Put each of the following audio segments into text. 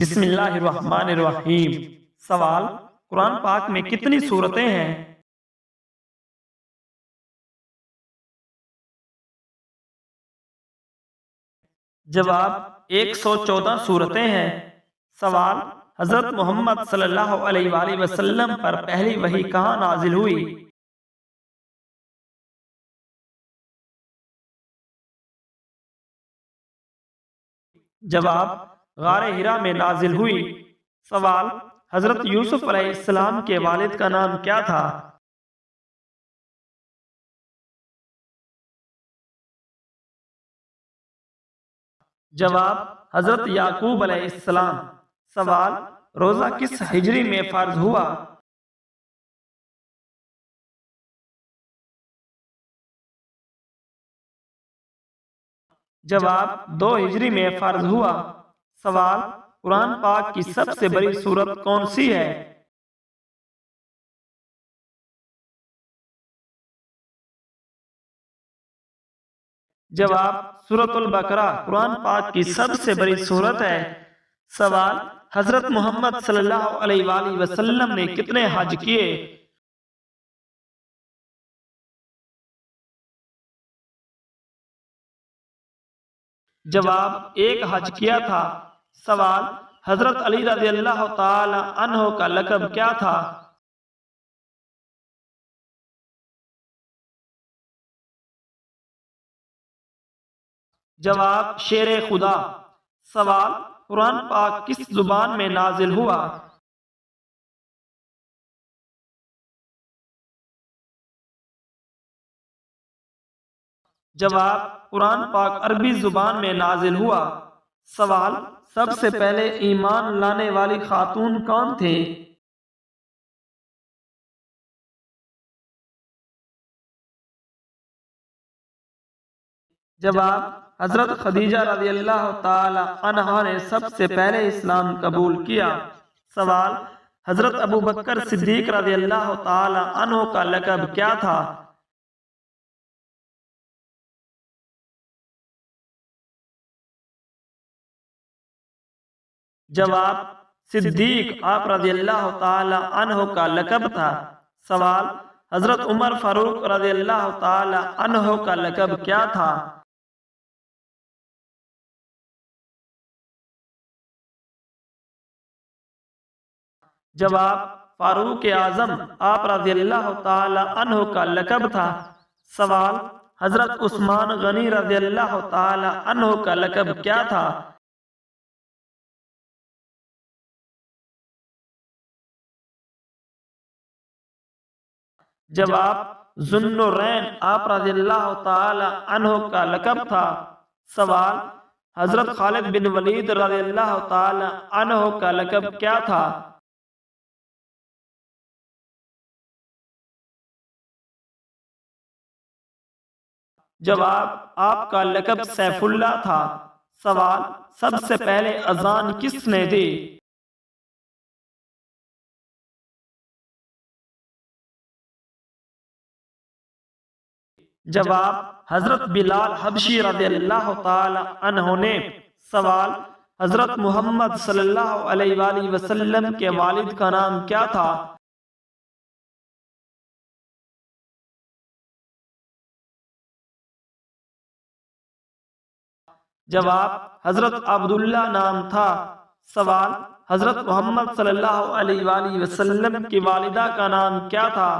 بسم اللہ الرحمن الرحیم۔ سوال: قرآن پاک میں کتنی سورتیں ہیں؟ جواب: 114 سورتیں ہیں۔ سوال: حضرت محمد صلی اللہ علیہ وآلہ وسلم پر پہلی وحی کہاں نازل ہوئی؟ جواب: غار حرا میں نازل ہوئی۔ سوال: حضرت یوسف علیہ السلام کے والد کا نام کیا تھا؟ جواب: حضرت یعقوب علیہ السلام۔ سوال: روزہ کس ہجری میں فرض ہوا؟ جواب: 2 ہجری میں فرض ہوا۔ سوال: قرآن پاک کی سب سے بڑی سورت کون سی ہے؟ جواب: سورۃ البقرہ قرآن پاک کی سب سے بڑی سورت ہے۔ سوال: حضرت محمد صلی اللہ علیہ وآلہ وسلم نے کتنے حج کیے؟ جواب: 1 حج کیا تھا۔ سوال: حضرت علی رضی اللہ تعالی عنہ کا لقب کیا تھا؟ جواب: شیر خدا۔ سوال: قرآن پاک کس زبان میں نازل ہوا؟ جواب: قرآن پاک عربی زبان میں نازل ہوا۔ سوال: سب سے پہلے ایمان لانے والی خاتون کون تھے؟ جواب: حضرت خدیجہ رضی اللہ تعالی عنہا نے سب سے پہلے اسلام قبول کیا۔ سوال: حضرت ابو بکر صدیق رضی اللہ تعالی عنہ کا لقب کیا تھا؟ جواب: صدیق آپ رضی اللہ تعالی عنہ کا لقب تھا۔ سوال: حضرت عمر فاروق رضی اللہ تعالی عنہ کا لقب کیا تھا؟ جواب: فاروق اعظم آپ رضی اللہ تعالی عنہ کا لقب تھا۔ سوال: حضرت عثمان غنی رضی اللہ تعالی عنہ کا لقب کیا تھا؟ جواب: ذو النورین آپ رضی اللہ تعالی عنہ کا لقب تھا۔ سوال: حضرت خالد بن ولید رضی اللہ تعالی عنہ کا لقب کیا تھا؟ جواب: آپ کا لقب سیف اللہ تھا۔ سوال: سب سے پہلے اذان کس نے دی؟ جواب: حضرت بلال حبشی رضی اللہ تعالی عنہ نے۔ سوال: حضرت محمد صلی اللہ علیہ وآلہ وسلم کے والد کا نام کیا تھا؟ جواب: حضرت عبداللہ نام تھا۔ سوال: حضرت محمد صلی اللہ علیہ وآلہ وسلم کی والدہ کا نام کیا تھا؟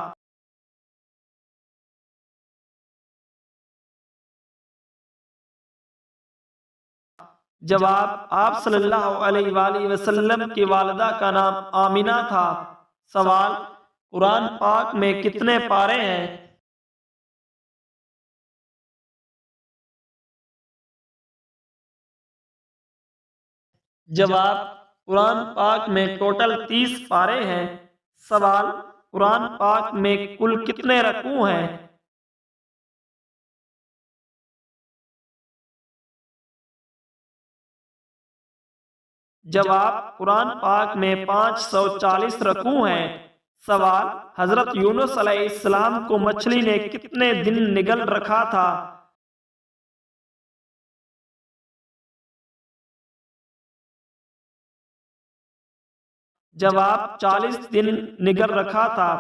جواب: آپ صلی اللہ علیہ وآلہ وسلم کی والدہ کا نام آمینہ تھا۔ سوال: قرآن پاک میں کتنے پارے ہیں؟ جواب: قرآن پاک میں ٹوٹل 30 پارے ہیں۔ سوال: قرآن پاک میں کل کتنے رکوع ہیں؟ جواب: قرآن پاک میں 540 رکوع ہیں۔ سوال: حضرت یونس علیہ السلام کو مچھلی نے کتنے دن نگل رکھا تھا؟ جواب 40 دن نگر رکھا تھا۔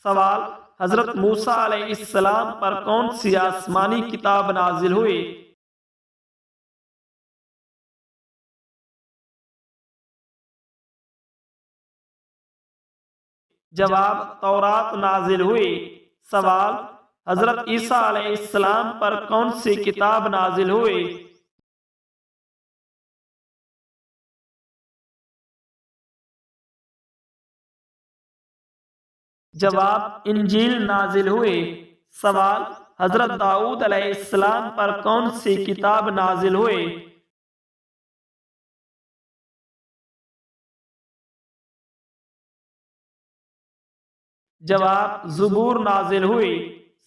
سوال حضرت موسیٰ علیہ السلام پر کون سی آسمانی کتاب نازل ہوئی؟ جواب تورات نازل ہوئی۔ سوال حضرت عیسیٰ علیہ السلام پر کون سی کتاب نازل ہوئی؟ جواب انجیل نازل ہوئی۔ سوال حضرت داؤد علیہ السلام پر کون سی کتاب نازل ہوئی؟ جواب زبور نازل ہوئی۔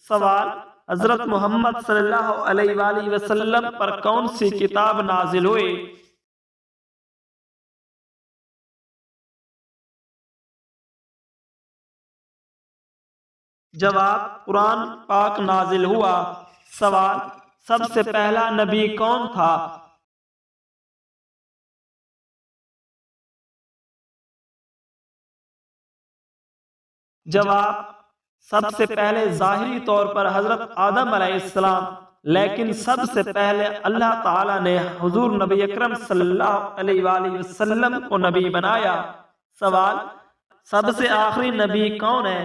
سوال حضرت محمد صلی اللہ علیہ وآلہ وسلم پر کون سی کتاب نازل ہوئی؟ جواب قرآن پاک نازل ہوا۔ سوال سب سے پہلا نبی کون تھا؟ جواب سب سے پہلے ظاہری طور پر حضرت آدم علیہ السلام، لیکن سب سے پہلے اللہ تعالیٰ نے حضور نبی اکرم صلی اللہ علیہ وآلہ وسلم کو نبی بنایا۔ سوال سب سے آخری نبی کون ہے؟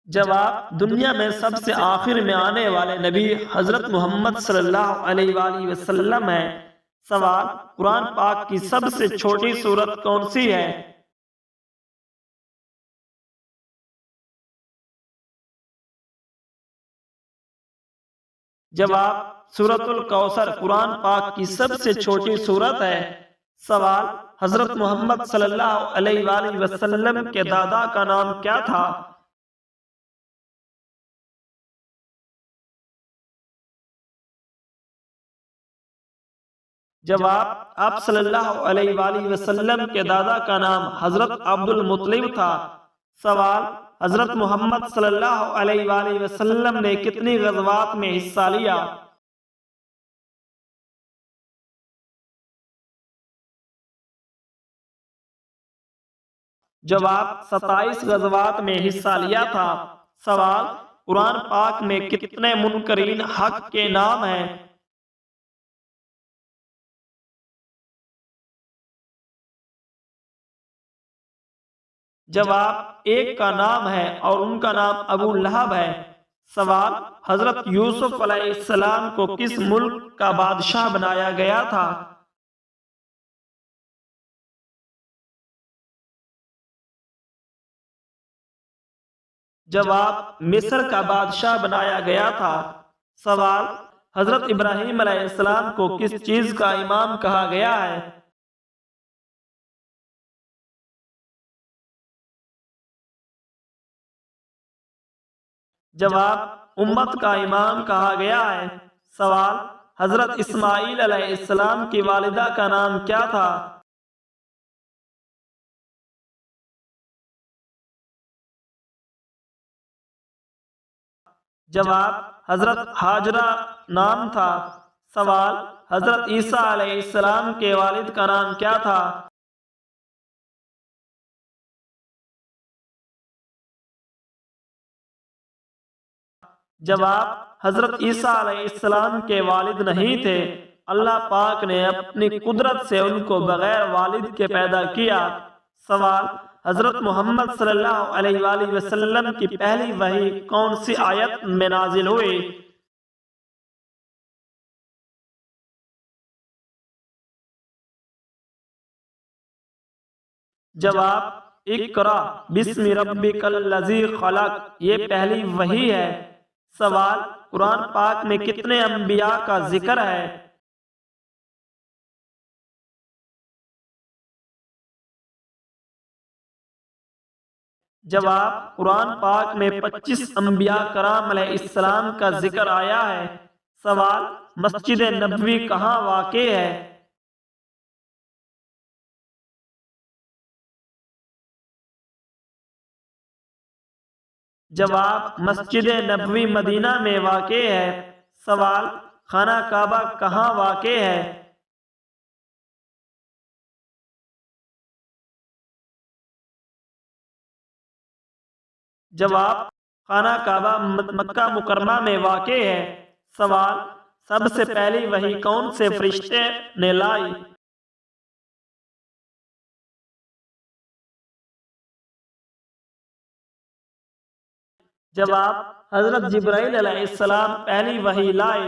جواب دنیا میں سب سے آخر میں آنے والے نبی حضرت محمد صلی اللہ علیہ وآلہ وسلم ہے۔ سوال قرآن پاک کی سب سے چھوٹی سورت کون سی ہے؟ جواب سورۃ الکوثر قرآن پاک کی سب سے چھوٹی سورت ہے۔ سوال حضرت محمد صلی اللہ علیہ وآلہ وسلم کے دادا کا نام کیا تھا؟ جواب آپ صلی اللہ علیہ وآلہ وسلم کے دادا کا نام حضرت عبد المطلب تھا۔ سوال حضرت محمد صلی اللہ علیہ وآلہ وسلم نے کتنی غزوات میں حصہ لیا؟ جواب 27 غزوات میں حصہ لیا تھا۔ سوال قرآن پاک میں کتنے منکرین حق کے نام ہیں؟ جواب ایک کا نام ہے اور ان کا نام ابو لہب ہے۔ سوال حضرت یوسف علیہ السلام کو کس ملک کا بادشاہ بنایا گیا تھا؟ جواب مصر کا بادشاہ بنایا گیا تھا۔ سوال حضرت ابراہیم علیہ السلام کو کس چیز کا امام کہا گیا ہے؟ جواب امت کا امام کہا گیا ہے۔ سوال حضرت اسماعیل علیہ السلام کی والدہ کا نام کیا تھا؟ جواب حضرت ہاجرہ نام تھا۔ سوال حضرت عیسیٰ علیہ السلام کے والد کا نام کیا تھا؟ جواب حضرت عیسیٰ علیہ السلام کے والد نہیں تھے، اللہ پاک نے اپنی قدرت سے ان کو بغیر والد کے پیدا کیا۔ سوال حضرت محمد صلی اللہ علیہ وآلہ وسلم کی پہلی وحی کون سی آیت میں نازل ہوئی؟ جواب اقرأ بسم ربک الذی خلق، یہ پہلی وحی ہے۔ سوال قرآن پاک میں کتنے انبیاء کا ذکر ہے؟ جواب قرآن پاک میں 25 انبیاء کرام علیہ السلام کا ذکر آیا ہے۔ سوال مسجد نبوی کہاں واقع ہے؟ جواب مسجد نبوی مدینہ میں واقع ہے۔ سوال، خانہ کعبہ کہاں واقع ہے؟ جواب، خانہ کعبہ مکہ مکرمہ میں واقع ہے۔ سوال، سب سے پہلی وحی کون سے فرشتے نے لائی؟ جواب، حضرت جبرائیل علیہ السلام پہلی وحی لائے۔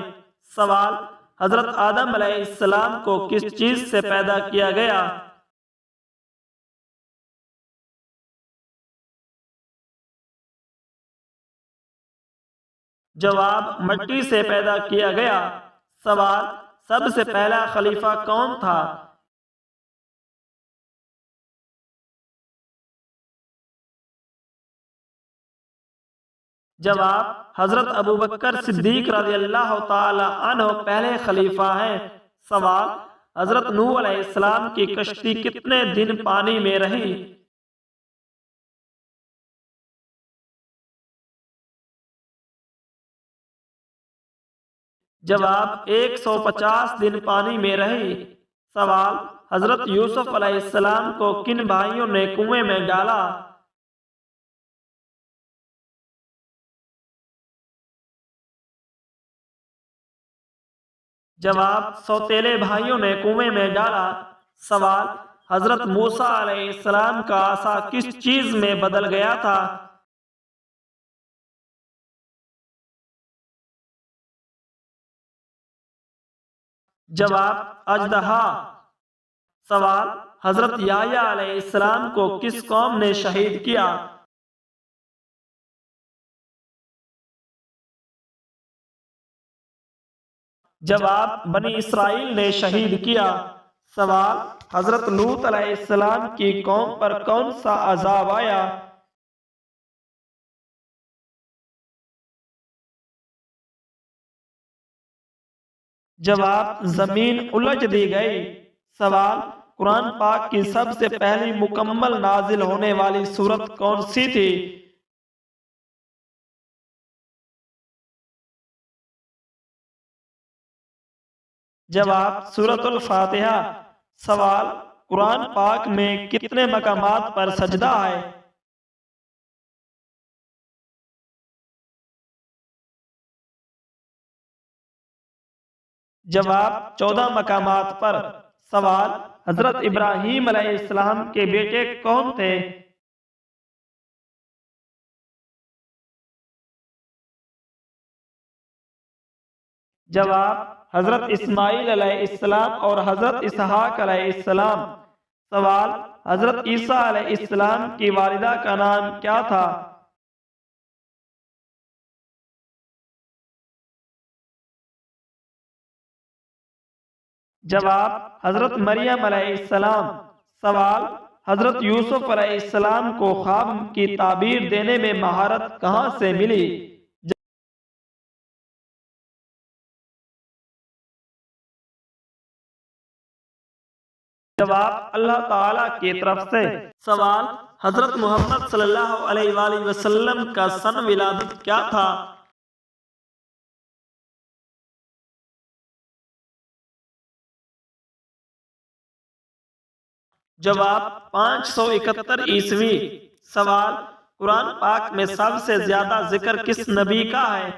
سوال، حضرت آدم علیہ السلام کو کس چیز سے پیدا کیا گیا؟ جواب، مٹی سے پیدا کیا گیا۔ سوال، سب سے پہلا خلیفہ کون تھا؟ جواب، حضرت ابوبکر صدیق رضی اللہ تعالی عنہ پہلے خلیفہ ہیں۔ سوال، حضرت نوح علیہ السلام کی کشتی کتنے دن پانی میں رہی؟ جواب، 150 دن پانی میں رہی۔ سوال، حضرت یوسف علیہ السلام کو کن بھائیوں نے کنویں میں ڈالا؟ جواب، سوتیلے بھائیوں نے کنویں میں ڈالا۔ سوال، حضرت موسیٰ علیہ السلام کا عصا کس چیز میں بدل گیا تھا؟ جواب، اژدہا۔ سوال، حضرت یحییٰ علیہ السلام کو کس قوم نے شہید کیا؟ جواب، بنی اسرائیل نے شہید کیا۔ سوال، حضرت لوط علیہ السلام کی قوم پر کون سا عذاب آیا؟ جواب، زمین الٹ دی گئی۔ سوال، قرآن پاک کی سب سے پہلی مکمل نازل ہونے والی سورت کون سی تھی؟ جواب، سورۃ الفاتحہ۔ سوال، قرآن پاک میں کتنے مقامات پر سجدہ ہے؟ جواب، 14 مقامات پر۔ سوال، حضرت ابراہیم علیہ السلام کے بیٹے کون تھے؟ جواب، حضرت اسماعیل علیہ السلام اور حضرت اسحاق علیہ السلام۔ سوال، حضرت عیسیٰ علیہ السلام کی والدہ کا نام کیا تھا؟ جواب، حضرت مریم علیہ السلام۔ سوال، حضرت یوسف علیہ السلام کو خواب کی تعبیر دینے میں مہارت کہاں سے ملی؟ جواب، اللہ تعالیٰ کی طرف سے۔ سوال، حضرت محمد صلی اللہ علیہ وآلہ وسلم کا سن ولادت کیا تھا؟ جواب، 571 عیسوی۔ سوال، قرآن پاک میں سب سے زیادہ ذکر کس نبی کا ہے؟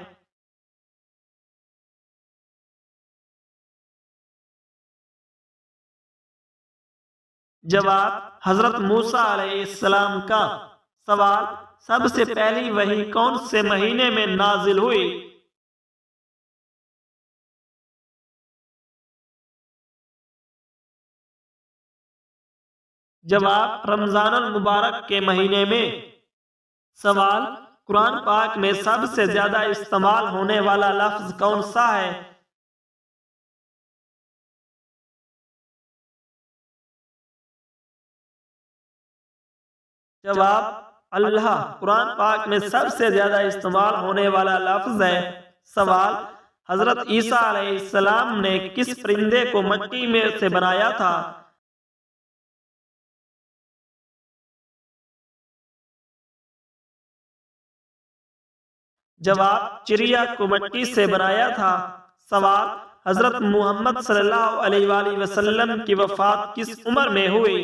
جواب، حضرت موسیٰ علیہ السلام کا۔ سوال، سب سے پہلی وحی کون سے مہینے میں نازل ہوئی؟ جواب، رمضان المبارک کے مہینے میں۔ سوال، قرآن پاک میں سب سے زیادہ استعمال ہونے والا لفظ کون سا ہے؟ جواب، اللہ۔ قرآن پاک میں سب سے زیادہ استعمال ہونے والا لفظ ہے۔ سوال، حضرت عیسیٰ علیہ السلام نے کس پرندے کو مٹی میں سے بنایا تھا؟ جواب: چڑیا کو مٹی سے بنایا تھا۔ سوال: حضرت محمد صلی اللہ علیہ وآلہ وسلم کی وفات کس عمر میں ہوئی؟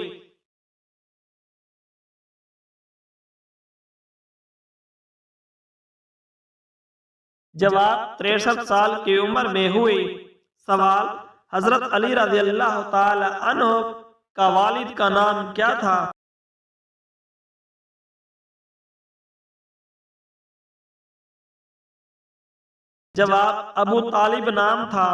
جواب: 63 سال کی عمر میں ہوئی۔ سوال: حضرت علی رضی اللہ تعالی عنہ کا والد کا نام کیا تھا؟ جواب: ابو طالب نام تھا۔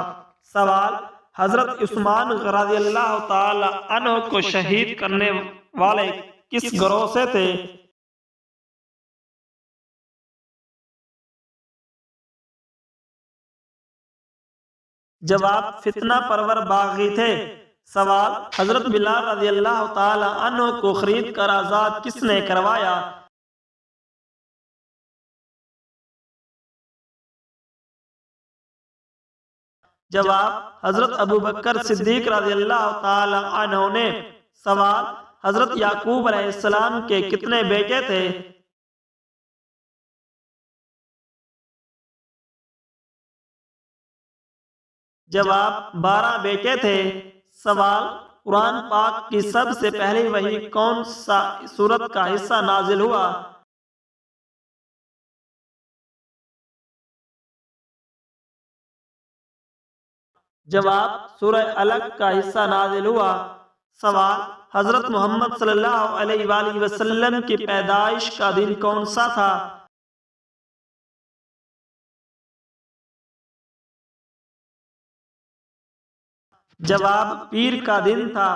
سوال: حضرت عثمان رضی اللہ تعالی عنہ کو شہید کرنے والے کس گروہ سے تھے؟ جواب: فتنہ پرور باغی تھے۔ سوال: حضرت بلال رضی اللہ تعالی عنہ کو خرید کر آزاد کس نے کروایا؟ جواب: حضرت ابوبکر صدیق رضی اللہ تعالی عنہ نے۔ سوال: حضرت یعقوب علیہ السلام کے کتنے بیٹے تھے؟ جواب: 12 بیٹے تھے۔ سوال: قرآن پاک کی سب سے پہلی وحی کون سا سورت کا حصہ نازل ہوا؟ جواب: سورہ علق کا حصہ نازل ہوا۔ سوال: حضرت محمد صلی اللہ علیہ وآلہ وسلم کی پیدائش کا دن کون سا تھا؟ جواب: پیر کا دن تھا۔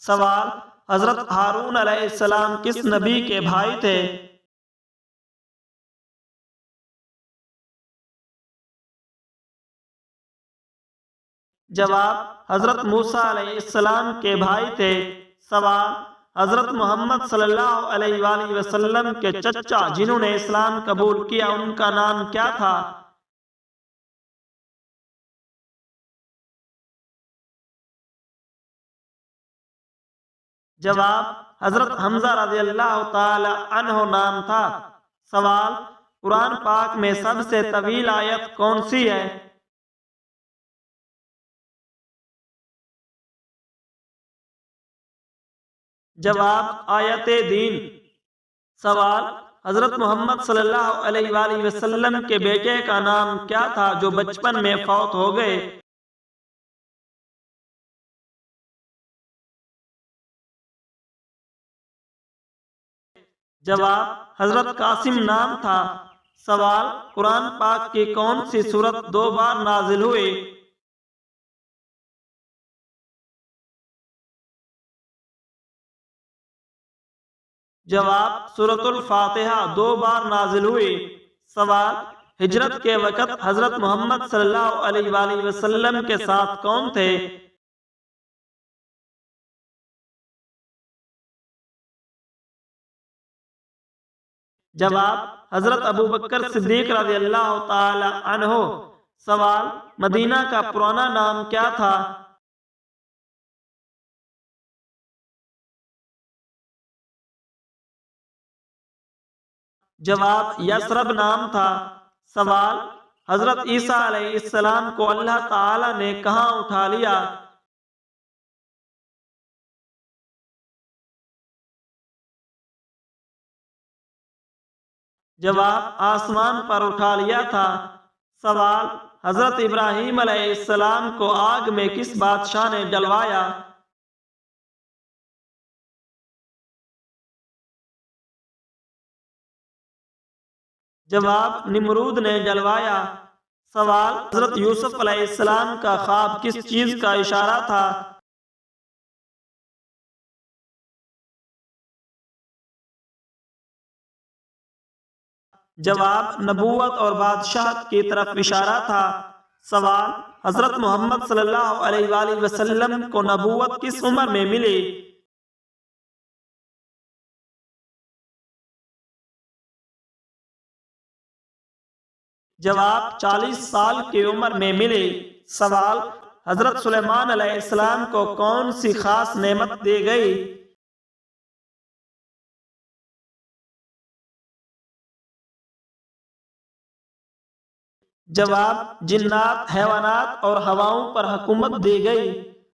سوال: حضرت ہارون علیہ السلام کس نبی کے بھائی تھے؟ جواب: حضرت موسیٰ علیہ السلام کے بھائی تھے۔ سوال: حضرت محمد صلی اللہ علیہ وآلہ وسلم کے چچا جنہوں نے اسلام قبول کیا ان کا نام کیا تھا؟ جواب: حضرت حمزہ رضی اللہ تعالی عنہ نام تھا۔ سوال: قرآن پاک میں سب سے طویل آیت کون سی ہے؟ جواب: آیت دین۔ سوال: حضرت محمد صلی اللہ علیہ وآلہ وسلم کے بیٹے کا نام کیا تھا جو بچپن میں فوت ہو گئے؟ جواب: حضرت قاسم نام تھا۔ سوال: قرآن پاک کی کون سی سورت 2 بار نازل ہوئی؟ جواب: سورۃ الفاتحہ 2 بار نازل ہوئی۔ سوال: ہجرت کے وقت حضرت محمد صلی اللہ علیہ وآلہ وسلم کے ساتھ کون تھے؟ جواب: حضرت ابوبکر صدیق رضی اللہ تعالی عنہ۔ سوال: مدینہ کا پرانا نام کیا تھا؟ جواب: یثرب نام تھا۔ سوال: حضرت عیسیٰ علیہ السلام کو اللہ تعالی نے کہاں اٹھا لیا؟ جواب: آسمان پر اٹھا لیا تھا۔ سوال: حضرت ابراہیم علیہ السلام کو آگ میں کس بادشاہ نے ڈلوایا؟ جواب: نمرود نے جلوایا۔ سوال: حضرت یوسف علیہ السلام کا خواب کس چیز کا اشارہ تھا؟ جواب: نبوت اور بادشاہت کی طرف اشارہ تھا۔ سوال: حضرت محمد صلی اللہ علیہ وآلہ وسلم کو نبوت کس عمر میں ملی؟ جواب: 40 سال کی عمر میں ملی۔ سوال: حضرت سلیمان علیہ السلام کو کون سی خاص نعمت دی گئی؟ جواب: جنات، حیوانات اور ہواؤں پر حکومت دی گئی